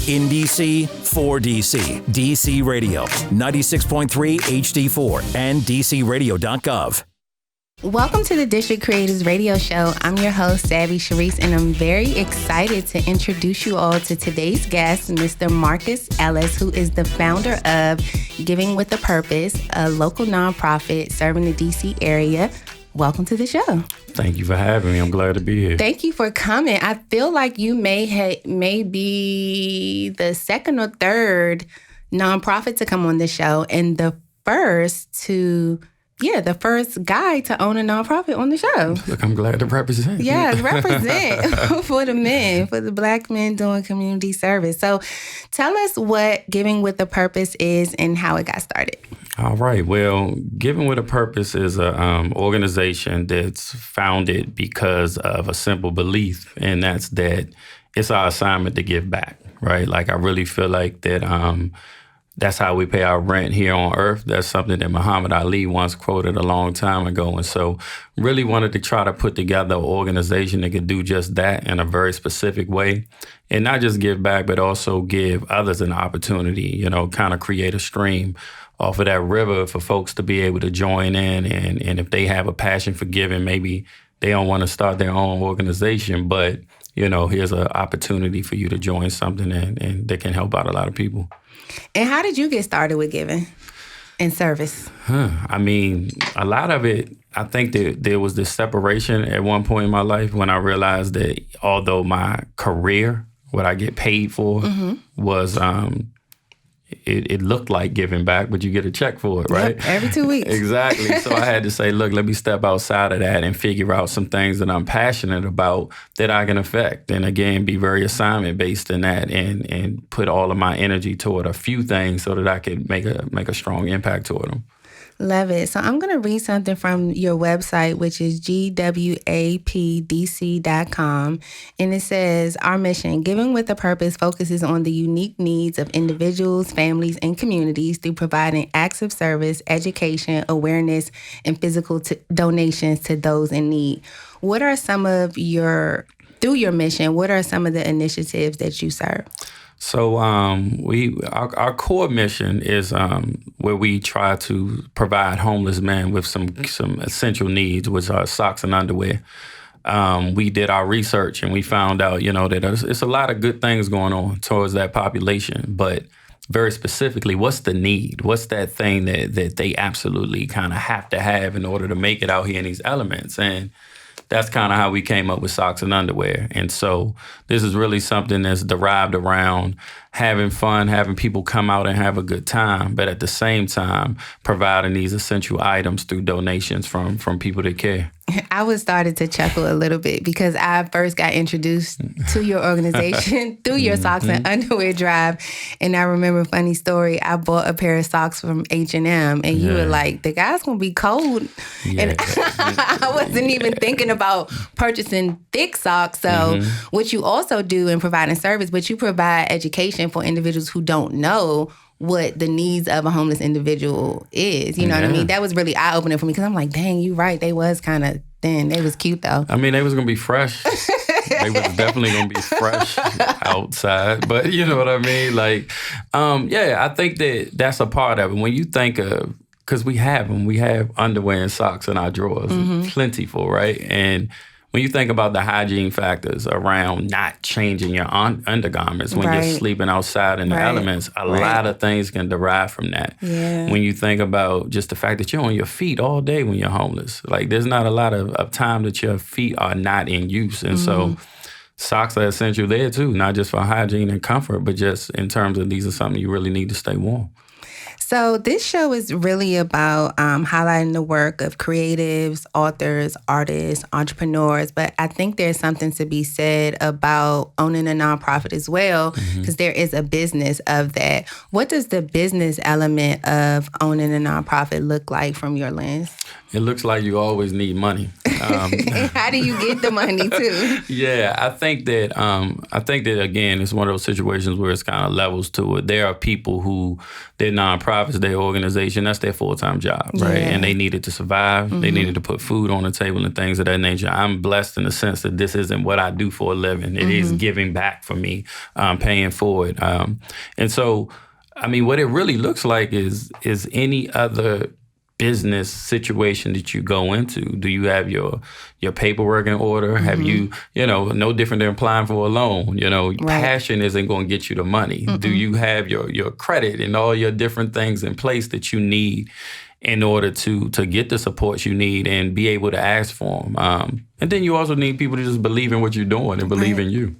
In DC, for DC. DC Radio, 96.3 HD4 and DCRadio.gov. Welcome to the District Creators Radio Show. I'm your host, Savvy Cherise, and I'm very excited to introduce you all to today's guest, Mr. Marcus Ellis, who is the founder of Giving with a Purpose, a local nonprofit serving the DC area. Welcome to the show. Thank you for having me. I'm glad to be here. Thank you for coming. I feel like you may be the second or third nonprofit to come on the show, and the first guy to own a nonprofit on the show. Look, I'm glad to represent. Yeah, represent for the men, for the Black men doing community service. So tell us what Giving with a Purpose is and how it got started. All right. Well, Giving with a Purpose is an organization that's founded because of a simple belief, and that's that it's our assignment to give back, right? Like, I really feel like that that's how we pay our rent here on earth. That's something that Muhammad Ali once quoted a long time ago. And so really wanted to try to put together an organization that could do just that in a very specific way. And not just give back, but also give others an opportunity, kind of create a stream off of that river for folks to be able to join in. And if they have a passion for giving, maybe they don't want to start their own organization, but, here's an opportunity for you to join something and that can help out a lot of people. And how did you get started with giving and service? I mean, a lot of it, I think that there was this separation at one point in my life when I realized that although my career, what I get paid for, was it looked like giving back, but you get a check for it, right? Yep, every 2 weeks. Exactly. So I had to say, look, let me step outside of that and figure out some things that I'm passionate about that I can affect. And again, be very assignment based in that and put all of my energy toward a few things so that I could make a strong impact toward them. Love it. So I'm going to read something from your website, which is gwapdc.com. And it says, our mission, Giving with a Purpose, focuses on the unique needs of individuals, families, and communities through providing acts of service, education, awareness, and physical donations to those in need. What are through your mission, what are some of the initiatives that you serve? So our core mission is where we try to provide homeless men with some essential needs, which are socks and underwear. We did our research and we found out, that it's a lot of good things going on towards that population, but very specifically, what's the need? What's that thing that they absolutely kind of have to have in order to make it out here in these elements? And that's kind of how we came up with socks and underwear. And so this is really something that's derived around having fun, having people come out and have a good time, but at the same time, providing these essential items through donations from people that care. I was started to chuckle a little bit because I first got introduced to your organization through your socks and underwear drive. And I remember a funny story. I bought a pair of socks from H&M and you were like, the guy's going to be cold. Yeah. And I wasn't even thinking about purchasing thick socks. So what you also do in providing service, but you provide education for individuals who don't know what the needs of a homeless individual is. You know what I mean? That was really eye-opening for me because I'm like, dang, you right. They was kind of thin. They was cute, though. I mean, they was going to be fresh. They was definitely going to be fresh outside. But you know what I mean? Like, I think that's a part of it. When you think of, because we have them. We have underwear and socks in our drawers. Plentiful, right? And when you think about the hygiene factors around not changing your undergarments when you're sleeping outside in the elements, a lot of things can derive from that. Yeah. When you think about just the fact that you're on your feet all day when you're homeless, like there's not a lot of time that your feet are not in use. And so socks are essential there too, not just for hygiene and comfort, but just in terms of these are something you really need to stay warm. So this show is really about highlighting the work of creatives, authors, artists, entrepreneurs. But I think there's something to be said about owning a nonprofit as well, because there is a business of that. What does the business element of owning a nonprofit look like from your lens? It looks like you always need money. How do you get the money too? Yeah, I think that again, it's one of those situations where it's kind of levels to it. There are people who their nonprofits, their organization, that's their full-time job, right? And they needed to survive. They needed to put food on the table and things of that nature. I'm blessed in the sense that this isn't what I do for a living. It is giving back for me, paying for it. And so, I mean, what it really looks like is any other business situation that you go into. Do you have your paperwork in order? Have you, no different than applying for a loan. Passion isn't going to get you the money. Do you have your credit and all your different things in place that you need in order to get the support you need and be able to ask for them? And then you also need people to just believe in what you're doing and believe in you.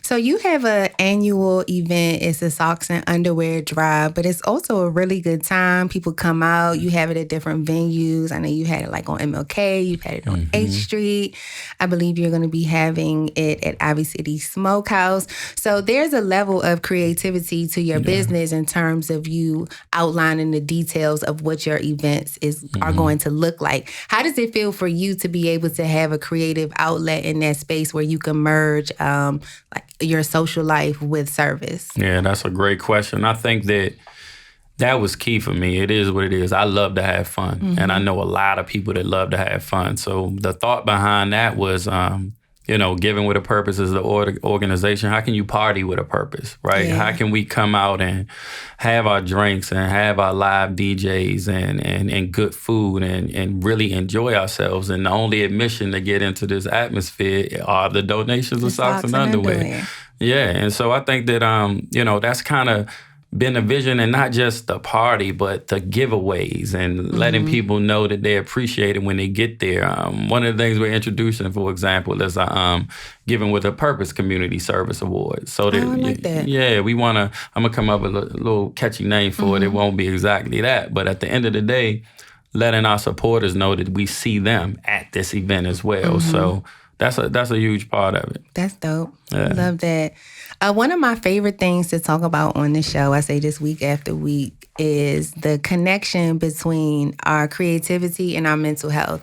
So you have an annual event. It's a socks and underwear drive, but it's also a really good time. People come out. You have it at different venues. I know you had it like on MLK. You've had it on H Street. I believe you're going to be having it at Ivy City Smokehouse. So there's a level of creativity to your business in terms of you outlining the details of what your events are going to look like. How does it feel for you to be able to have a creative outlet in that space where you can merge like your social life with service? Yeah, that's a great question. I think that was key for me. It is what it is. I love to have fun. And I know a lot of people that love to have fun. So the thought behind that was, giving with a purpose is the organization. How can you party with a purpose, right? Yeah. How can we come out and have our drinks and have our live DJs and good food and really enjoy ourselves? And the only admission to get into this atmosphere are the donations of socks and underwear. Yeah, and so I think that, that's kind of been a vision, and not just the party, but the giveaways and letting people know that they appreciate it when they get there. One of the things we're introducing, for example, is a Giving with a Purpose Community Service Award. So that, I like that. Yeah, I'm going to come up with a little catchy name for it. It won't be exactly that, but at the end of the day, letting our supporters know that we see them at this event as well. So that's a huge part of it. That's dope. Yeah. I love that. One of my favorite things to talk about on the show, I say this week after week, is the connection between our creativity and our mental health.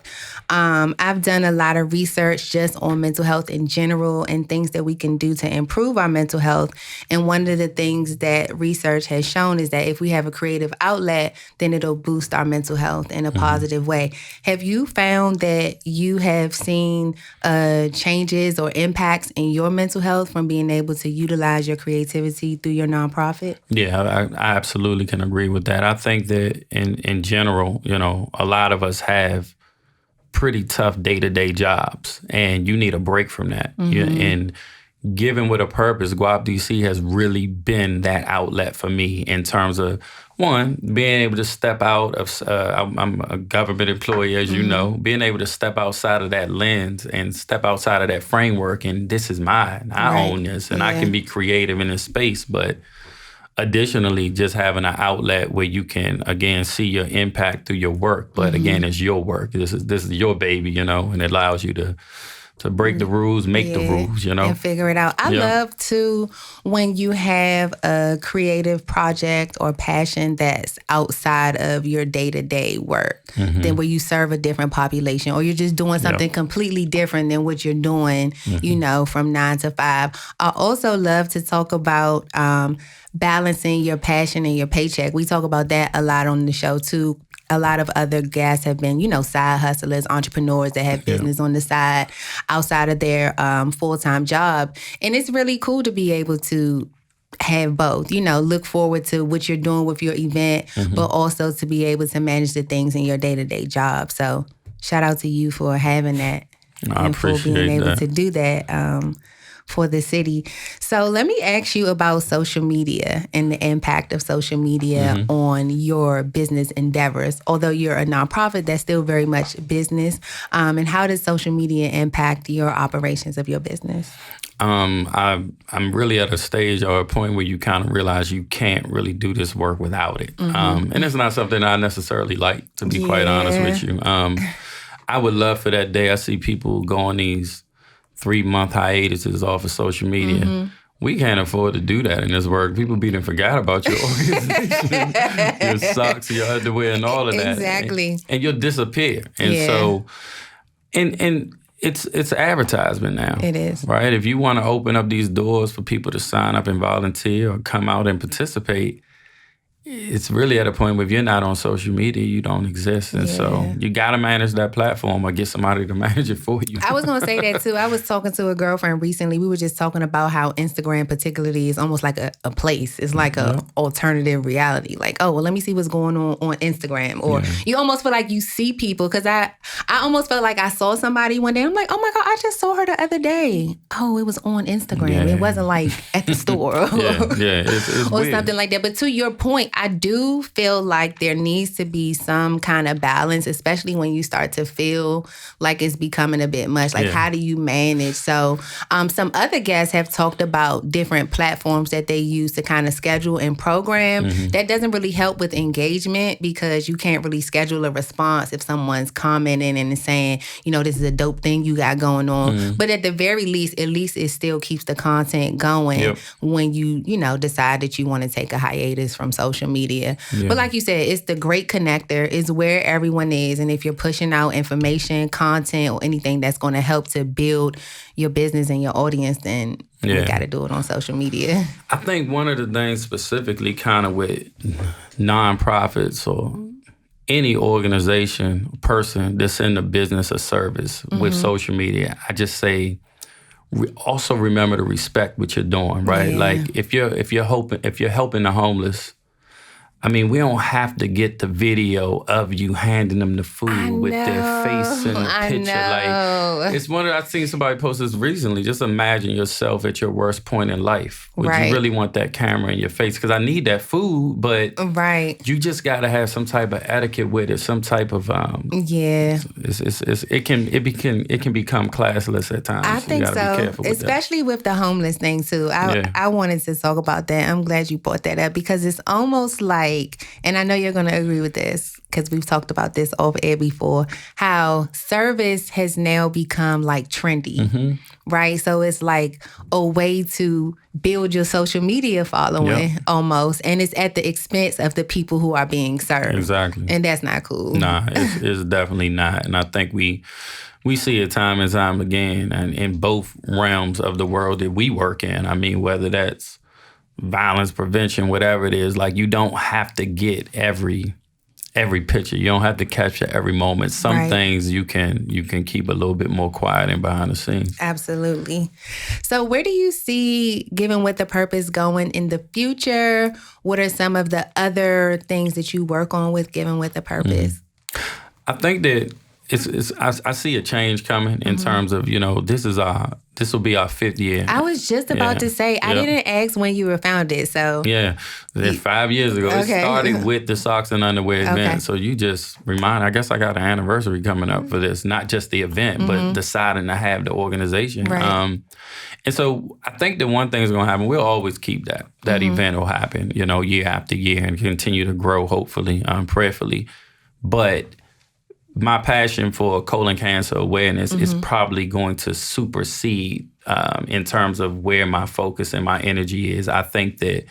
I've done a lot of research just on mental health in general and things that we can do to improve our mental health. And one of the things that research has shown is that if we have a creative outlet, then it'll boost our mental health in a positive way. Have you found that you have seen changes or impacts in your mental health from being able to utilize your creativity through your nonprofit? Yeah, I absolutely can agree with that. I think that in general, a lot of us have pretty tough day-to-day jobs, and you need a break from that. And Giving with a Purpose, Guap DC has really been that outlet for me in terms of, one, being able to step out of, I'm a government employee, as you know, being able to step outside of that lens and step outside of that framework, and this is mine. I own this, and I can be creative in this space. But additionally, just having an outlet where you can, again, see your impact through your work. But again, it's your work. This is your baby, and it allows you to break the rules, make the rules, and figure it out. I love to when you have a creative project or passion that's outside of your day-to-day work, then where you serve a different population, or you're just doing something completely different than what you're doing, from 9 to 5. I also love to talk about balancing your passion and your paycheck. We talk about that a lot on the show too. A lot of other guests have been, side hustlers, entrepreneurs that have business on the side outside of their full-time job. And it's really cool to be able to have both, look forward to what you're doing with your event, but also to be able to manage the things in your day-to-day job. So shout out to you for having that and for being able to do that for the city. So let me ask you about social media and the impact of social media on your business endeavors. Although you're a nonprofit, that's still very much business. And how does social media impact your operations of your business? I'm really at a stage or a point where you kind of realize you can't really do this work without it. And it's not something I necessarily like, to be quite honest with you. I would love for that day I see people go on these 3-month hiatuses off of social media. We can't afford to do that in this work. People done forgot about your organization, your socks, your underwear, and all of that. Exactly. And you'll disappear. And so And it's advertisement now. It is. Right? If you want to open up these doors for people to sign up and volunteer or come out and participate, it's really at a point where if you're not on social media, you don't exist. And so you got to manage that platform or get somebody to manage it for you. I was going to say that too. I was talking to a girlfriend recently. We were just talking about how Instagram particularly is almost like a place. It's like a alternative reality. Like, oh, well, let me see what's going on Instagram. Or you almost feel like you see people. Because I almost felt like I saw somebody one day. I'm like, oh my God, I just saw her the other day. Oh, it was on Instagram. Yeah. It wasn't like at the store. It's or weird. something like that. But to your point, I do feel like there needs to be some kind of balance, especially when you start to feel like it's becoming a bit much. Like, how do you manage? So some other guests have talked about different platforms that they use to kind of schedule and program. That doesn't really help with engagement because you can't really schedule a response if someone's commenting and saying, you know, this is a dope thing you got going on. But at the very least, at least it still keeps the content going when you know, decide that you want to take a hiatus from social media. But like you said, it's the great connector. It's where everyone is. And if you're pushing out information, content, or anything that's going to help to build your business and your audience, then you got to do it on social media. I think one of the things specifically kind of with nonprofits or any organization, person that's in the business or service with social media, I just say, also remember to respect what you're doing, right? Like if you're helping the homeless, I mean, we don't have to get the video of you handing them the food with their face in the picture. Like, it's I've seen somebody post this recently. Just imagine yourself at your worst point in life. Would you really want that camera in your face? Because I need that food, but you just got to have some type of etiquette with it, some type of it can become classless at times. I think so, especially with the homeless thing too. I wanted to talk about that. I'm glad you brought that up because it's almost like, and I know you're going to agree with this because we've talked about this off air before, how service has now become like trendy, right? So it's like a way to build your social media following almost, and it's at the expense of the people who are being served. Exactly. And that's not cool. Nah, it's definitely not. And I think we see it time and time again and in both realms of the world that we work in. I mean, whether that's violence prevention, whatever it is, like you don't have to get every picture. You don't have to capture every moment. Some things you can keep a little bit more quiet and behind the scenes. Absolutely. So where do you see Giving with a Purpose going in the future? What are some of the other things that you work on with Giving with a Purpose? I think that I see a change coming in terms of, you know, this will be our 5th year. I was just about to say, I didn't ask when you were founded, so. Yeah, 5 years ago. It started with the Socks and Underwear event. So you just I guess I got an anniversary coming up for this, not just the event, but deciding to have the organization. Right. And so I think that one thing is going to happen, we'll always keep that. That event will happen, you know, year after year and continue to grow, hopefully, prayerfully. But my passion for colon cancer awareness is probably going to supersede in terms of where my focus and my energy is. I think that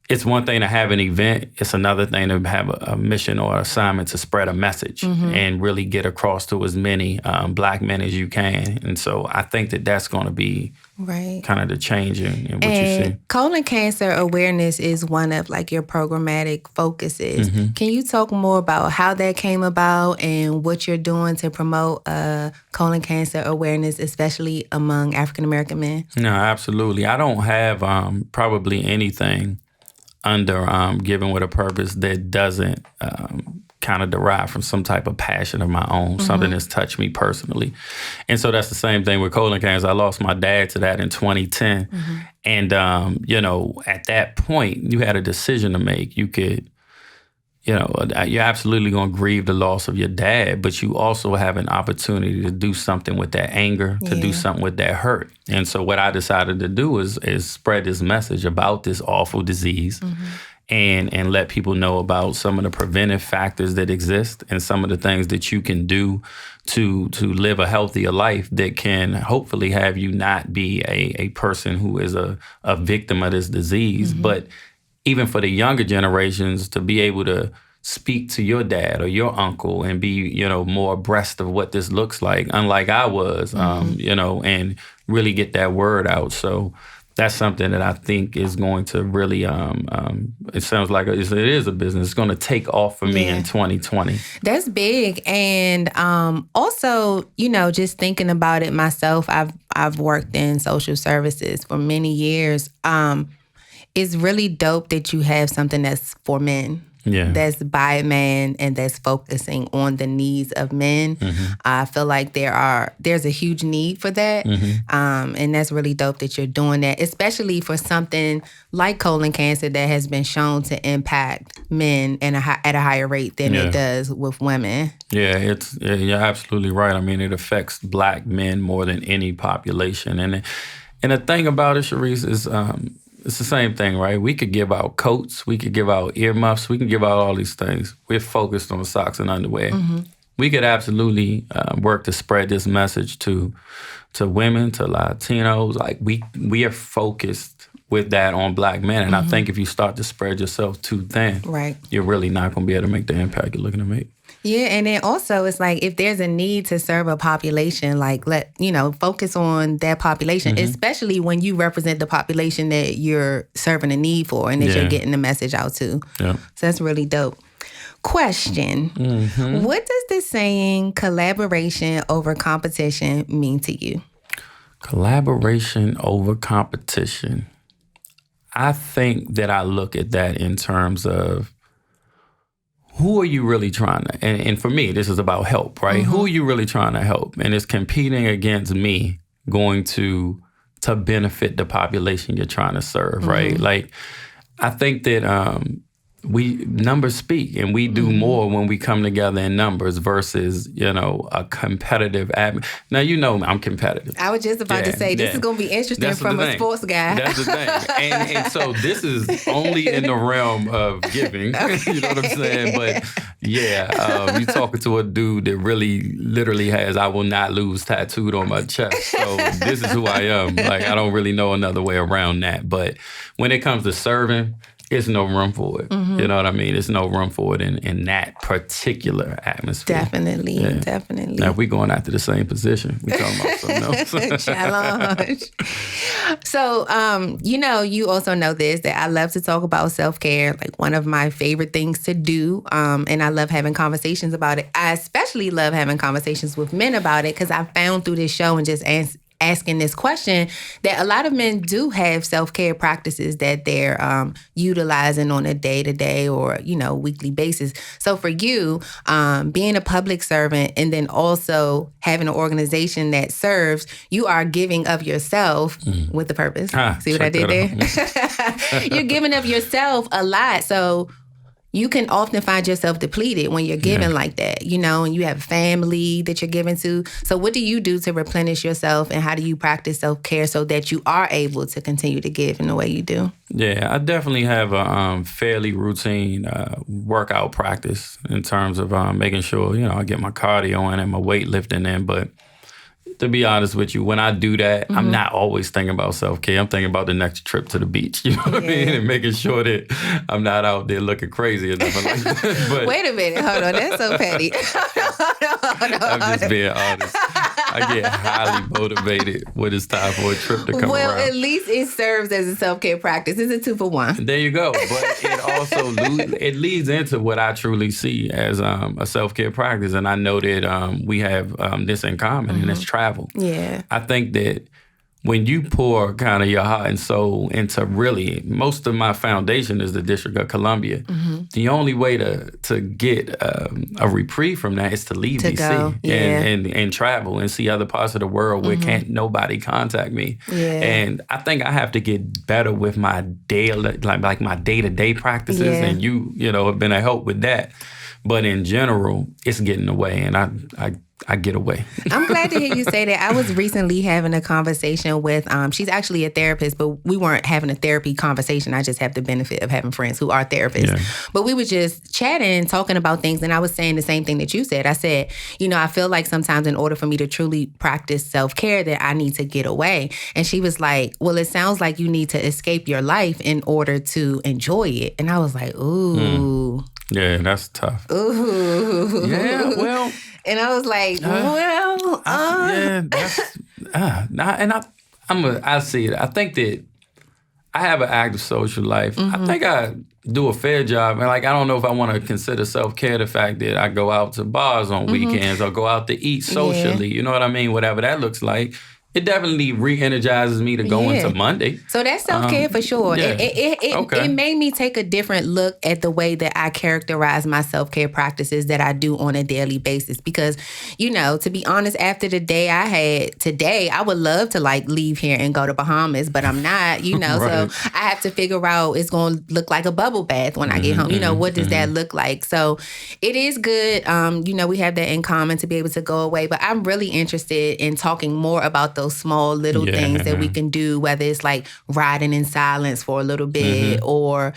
it's one thing to have an event. It's another thing to have a mission or assignment to spread a message and really get across to as many Black men as you can. And so I think that that's going to be kind of the change in what you see. Colon cancer awareness is one of like your programmatic focuses. Can you talk more about how that came about and what you're doing to promote colon cancer awareness, especially among African-American men? No, absolutely. I don't have probably anything under Giving with a Purpose that doesn't kind of derive from some type of passion of my own, something that's touched me personally. And so that's the same thing with colon cancer. I lost my dad to that in 2010. And, you know, at that point, you had a decision to make. You could, you know, you're absolutely going to grieve the loss of your dad, but you also have an opportunity to do something with that anger, to do something with that hurt. And so what I decided to do is spread this message about this awful disease and let people know about some of the preventive factors that exist and some of the things that you can do to live a healthier life that can hopefully have you not be a person who is a victim of this disease. But even for the younger generations to be able to speak to your dad or your uncle and be, you know, more abreast of what this looks like, unlike I was, you know, and really get that word out. So that's something that I think is going to really, it sounds like it is a business. It's going to take off for me in 2020. That's big. And also, you know, just thinking about it myself, I've worked in social services for many years. It's really dope that you have something that's for men. Yeah. That's by men and that's focusing on the needs of men. I feel like there's a huge need for that. And that's really dope that you're doing that, especially for something like colon cancer that has been shown to impact men at a higher rate than it does with women. Yeah, you're absolutely right. I mean, it affects Black men more than any population. And the thing about it, Cherise, is it's the same thing, right? We could give out coats, we could give out earmuffs, we can give out all these things. We're focused on socks and underwear. We could absolutely work to spread this message to women, to Latinos. Like we are focused with that on Black men. And I think if you start to spread yourself too thin, you're really not going to be able to make the impact you're looking to make. Yeah, and then also it's like if there's a need to serve a population, like focus on that population, especially when you represent the population that you're serving a need for and that you're getting the message out to. Yeah. So that's really dope. Question. What does the saying collaboration over competition mean to you? Collaboration over competition. I think that I look at that in terms of who are you really trying to, and for me, this is about help, right? Who are you really trying to help? And is competing against me going to benefit the population you're trying to serve, right? Like, I think that numbers speak, and we do more when we come together in numbers versus, a competitive Now, I'm competitive. I was just about to say, this is going to be interesting from a sports guy. That's the thing. And so this is only in the realm of giving, you know what I'm saying? But yeah, you're talking to a dude that really literally has "I will not lose" tattooed on my chest. So this is who I am. Like, I don't really know another way around that. But when it comes to serving, it's no room for it. You know what I mean? There's no room for it in that particular atmosphere. Definitely. Now, if we're going after the same position, we're talking about something else. Challenge. So, you also know this, that I love to talk about self-care, like one of my favorite things to do. And I love having conversations about it. I especially love having conversations with men about it because I found through this show and just asking this question that a lot of men do have self-care practices that they're utilizing on a day-to-day or, weekly basis. So for you, being a public servant and then also having an organization that serves, you are giving of yourself with the purpose. See what I did there? You're giving of yourself a lot. So you can often find yourself depleted when you're giving like that, and you have family that you're giving to. So what do you do to replenish yourself, and how do you practice self-care so that you are able to continue to give in the way you do? Yeah, I definitely have a fairly routine workout practice in terms of making sure, I get my cardio in and my weightlifting in. But to be honest with you, when I do that, I'm not always thinking about self-care. I'm thinking about the next trip to the beach, you know what I mean? And making sure that I'm not out there looking crazy or nothing like that. But wait a minute. Hold on. That's so petty. I'm just being honest. I get highly motivated when it's time for a trip to come around. Well, at least it serves as a self-care practice. It's a 2-for-1. There you go. But it also it leads into what I truly see as a self-care practice. And I know that we have this in common, and it's travel. Yeah. I think that when you pour kind of your heart and soul into really, most of my foundation is the District of Columbia. The only way to get a reprieve from that is to leave DC and travel and see other parts of the world where can't nobody contact me. Yeah. And I think I have to get better with my daily, like my day-to-day practices. Yeah. And you have been a help with that. But in general, it's getting away, and I get away. I'm glad to hear you say that. I was recently having a conversation with, she's actually a therapist, but we weren't having a therapy conversation. I just have the benefit of having friends who are therapists. Yeah. But we were just chatting, talking about things, and I was saying the same thing that you said. I said, I feel like sometimes in order for me to truly practice self-care that I need to get away. And she was like, well, it sounds like you need to escape your life in order to enjoy it. And I was like, ooh. Yeah, that's tough. Ooh. Yeah, well. And I was like, I see it. I think that I have an active social life. I think I do a fair job. And like, I don't know if I want to consider self-care the fact that I go out to bars on weekends or go out to eat socially. You know what I mean? Whatever that looks like. It definitely re-energizes me to go into Monday. So that's self-care for sure. Yeah. It made me take a different look at the way that I characterize my self-care practices that I do on a daily basis. Because, to be honest, after the day I had today, I would love to like leave here and go to Bahamas, but I'm not, right. So I have to figure out it's going to look like a bubble bath when I get home. What does that look like? So it is good. We have that in common to be able to go away, but I'm really interested in talking more about those small little things that we can do, whether it's like riding in silence for a little bit or,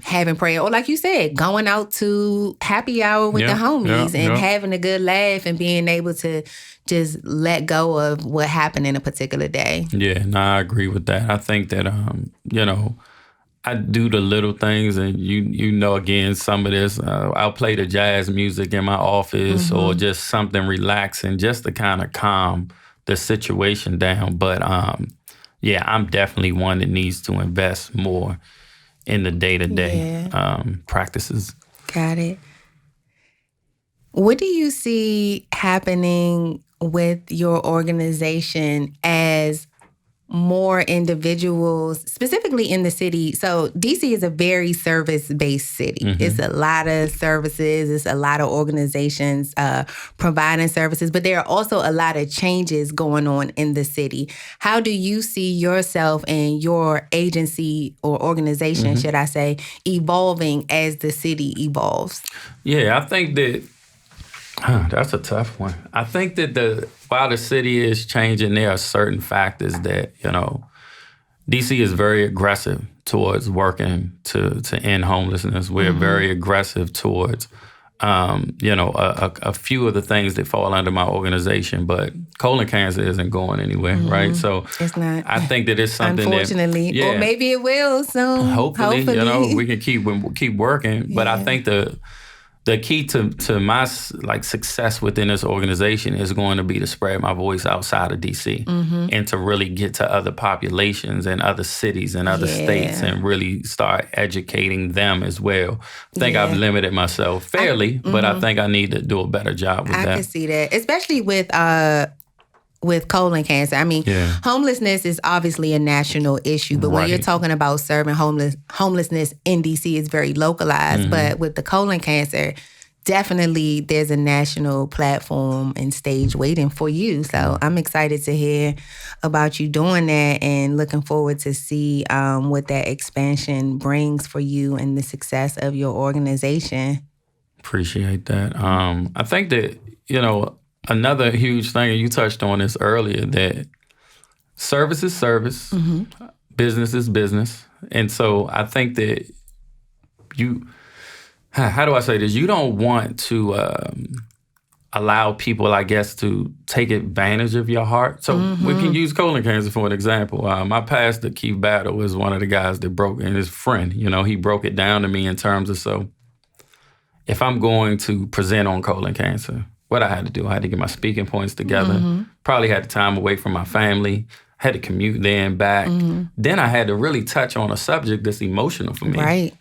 having prayer, or like you said, going out to happy hour with the homies and having a good laugh and being able to just let go of what happened in a particular day. Yeah, I agree with that. I think that, I do the little things, and again, some of this, I'll play the jazz music in my office or just something relaxing just to kind of calm the situation down. But I'm definitely one that needs to invest more in the day-to-day practices. Got it. What do you see happening with your organization as more individuals, specifically in the city? So DC is a very service-based city. It's a lot of services. It's a lot of organizations providing services, but there are also a lot of changes going on in the city. How do you see yourself and your agency or organization, should I say, evolving as the city evolves? Yeah, I think that that's a tough one. I think that while the city is changing, there are certain factors that, DC is very aggressive towards working to end homelessness. We're very aggressive towards, a few of the things that fall under my organization, but colon cancer isn't going anywhere, right? So it's not. I think that it's something unfortunately, or maybe it will soon. Hopefully. We can keep working. But I think the key to my success within this organization is going to be to spread my voice outside of DC and to really get to other populations and other cities and other states and really start educating them as well. I think I've limited myself fairly, but I think I need to do a better job with that. I can see that, especially with colon cancer. I mean, homelessness is obviously a national issue, but when you're talking about serving homelessness in DC, it's very localized. But with the colon cancer, definitely there's a national platform and stage waiting for you. So I'm excited to hear about you doing that and looking forward to see what that expansion brings for you and the success of your organization. Appreciate that. I think that, another huge thing, and you touched on this earlier, that service is service, business is business. And so I think that how do I say this? You don't want to allow people, I guess, to take advantage of your heart. So we can use colon cancer for an example. My pastor, Keith Battle, was one of the guys that broke, and his friend, he broke it down to me in terms of, so if I'm going to present on colon cancer, what I had to do, I had to get my speaking points together. Probably had the time away from my family. Had to commute there and back. Then I had to really touch on a subject that's emotional for me. Right.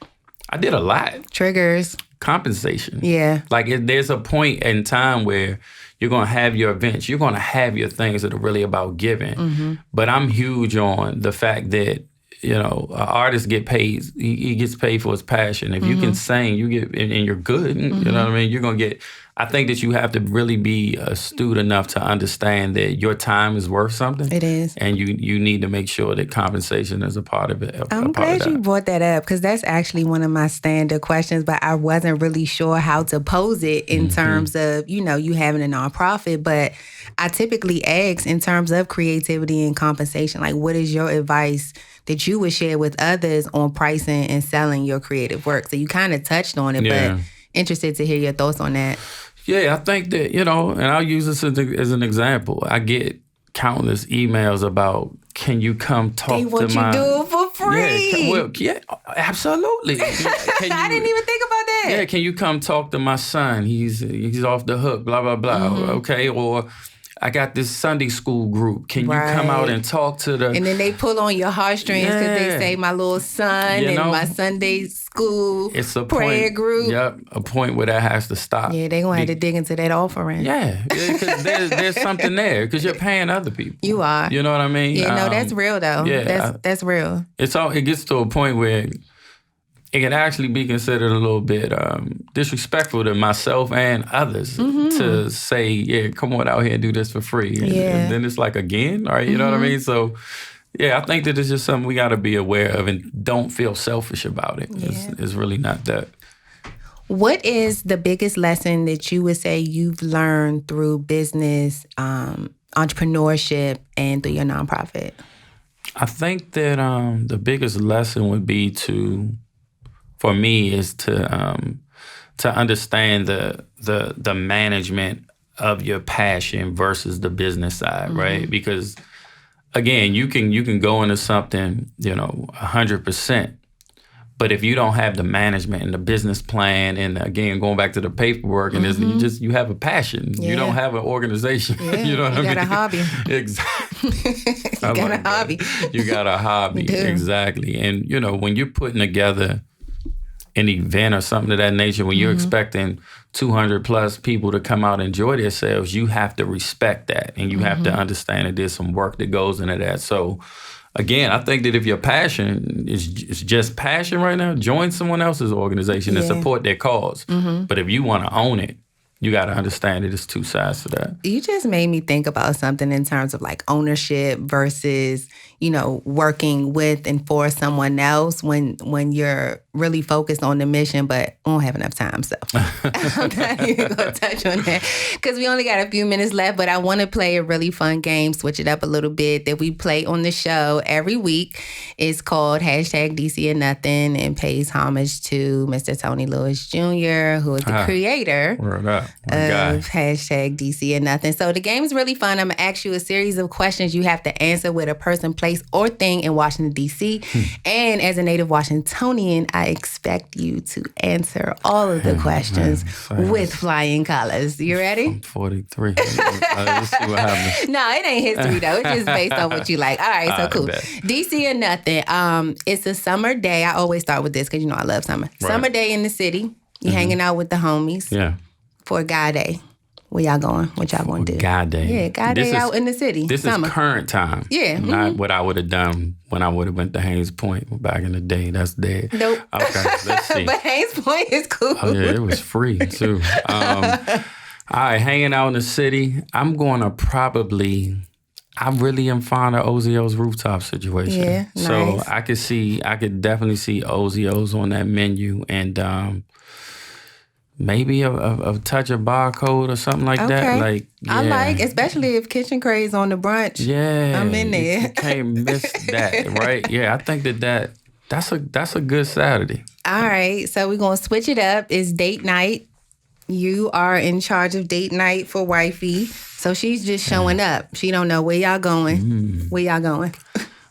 I did a lot. Triggers. Compensation. Yeah. There's a point in time where you're going to have your events. You're going to have your things that are really about giving. But I'm huge on the fact that, an artist get paid. He gets paid for his passion. If you can sing, you get, and you're good, you know what I mean? You're going to get, I think that you have to really be astute enough to understand that your time is worth something. It is. And you need to make sure that compensation is a part of it. I'm glad you brought that up, because that's actually one of my standard questions, but I wasn't really sure how to pose it in terms of, you having a nonprofit. But I typically ask in terms of creativity and compensation, like, what is your advice that you would share with others on pricing and selling your creative work? So you kind of touched on it, but interested to hear your thoughts on that. Yeah, I think that, and I'll use this as an example. I get countless emails about, can you come talk to my... They want you to do it for free. Yeah, absolutely. I didn't even think about Yeah, can you come talk to my son? He's off the hook, blah, blah, blah. Okay, or I got this Sunday school group. Can you come out and talk to the... And then they pull on your heartstrings because they say my little son and my Sunday school prayer group. Yep, a point where that has to stop. Yeah, they're going to have to dig into that offering. Yeah, because there's something there because you're paying other people. You are. You know what I mean? Yeah, no, that's real though. Yeah, that's real. It gets to a point where it can actually be considered a little bit disrespectful to myself and others to say, yeah, come on out here and do this for free. And then it's like, again, right? You know what I mean? So, yeah, I think that it's just something we got to be aware of and don't feel selfish about it. Yeah. It's really not that. What is the biggest lesson that you would say you've learned through business, entrepreneurship, and through your nonprofit? I think that the biggest lesson would be for me is to understand the management of your passion versus the business side, right? Because again, you can go into something 100%, but if you don't have the management and the business plan, and again going back to the paperwork, and you have a passion, you don't have an organization. Yeah, you know what I mean? You got a hobby. Exactly. You got a hobby. You got a hobby, exactly. And when you're putting together an event or something of that nature, when you're expecting 200 plus people to come out and enjoy themselves, you have to respect that. And you have to understand that there's some work that goes into that. So again, I think that if your passion is just passion right now, join someone else's organization and support their cause. But if you want to own it, you got to understand that it's two sides to that. You just made me think about something in terms of like ownership versus, working with and for someone else when you're really focused on the mission, but I don't have enough time. So I'm not even going to touch on that because we only got a few minutes left, but I want to play a really fun game, switch it up a little bit that we play on the show every week. It's called #DC or Nothing and pays homage to Mr. Tony Lewis Jr., who is the creator of #DC or Nothing. So the game is really fun. I'm going to ask you a series of questions you have to answer with a person, place, or thing in Washington, D.C. And as a native Washingtonian, I expect you to answer all of the questions with flying colors. You ready? I'm 43. Let's see what happens. No, it ain't history, though. It's just based on what you like. All right, so cool. D.C. or Nothing. It's a summer day. I always start with this because I love summer. Right. Summer day in the city. You hanging out with the homies. Yeah. For a guy day. Where y'all going? What y'all going to do? God day. Yeah, God day out in the city. This summer. Is current time. Yeah. Not what I would have done when I would have went to Haynes Point back in the day. That's dead. Nope. Okay, let's see. But Haynes Point is cool. Oh, yeah, it was free, too. All right, hanging out in the city. I'm going to I really am fond of Ozio's rooftop situation. Yeah, so nice. I could definitely see Ozio's on that menu and maybe a touch of barcode or something like that. Like, yeah. I like, especially if Kitchen Craze on the brunch. Yeah, I'm in there. You can't miss that, right? Yeah, I think that's a good Saturday. All right, so we're gonna switch it up. It's date night. You are in charge of date night for wifey, so she's just showing up. She don't know where y'all going. Where y'all going?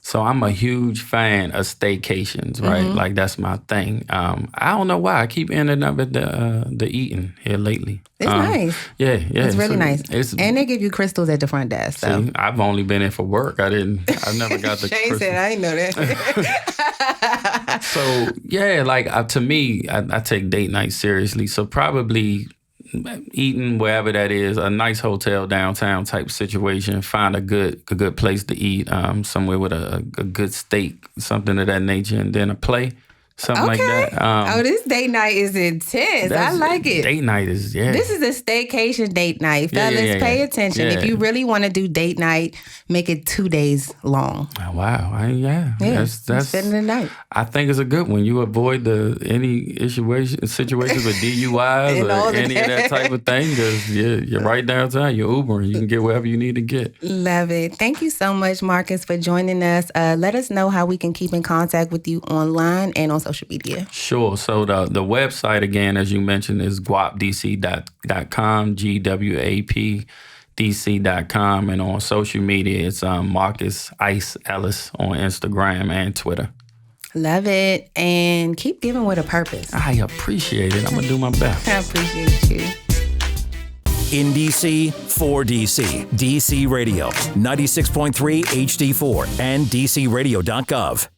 So I'm a huge fan of staycations, right? Like that's my thing. I don't know why I keep ending up at the Eaton here lately. It's nice. Yeah. It's really nice. And they give you crystals at the front desk. So. See, I've only been in for work. I never got the Shane crystals. said, I didn't know that. So yeah, like to me, I take date night seriously. So probably eating wherever that is, a nice hotel downtown type situation. Find a good place to eat, somewhere with a good steak, something of that nature, and then a play. Something like that. This date night is intense. I like it. Date night is, This is a staycation date night. Fellas, pay attention. Yeah. If you really want to do date night, make it 2 days long. Oh, wow. That's spending the night. I think it's a good one. You avoid any situations with DUIs or any of that type of thing because you're right downtown. You're Ubering. You can get wherever you need to get. Love it. Thank you so much, Marcus, for joining us. Let us know how we can keep in contact with you online and on social media. Sure. So the website, again, as you mentioned, is guapdc.com, GWAPDC.com. And on social media, it's Marcus Ice Ellis on Instagram and Twitter. Love it. And keep giving with a purpose. I appreciate it. I'm going to do my best. I appreciate you. In DC, for DC. DC Radio, 96.3 HD4 and DCRadio.gov.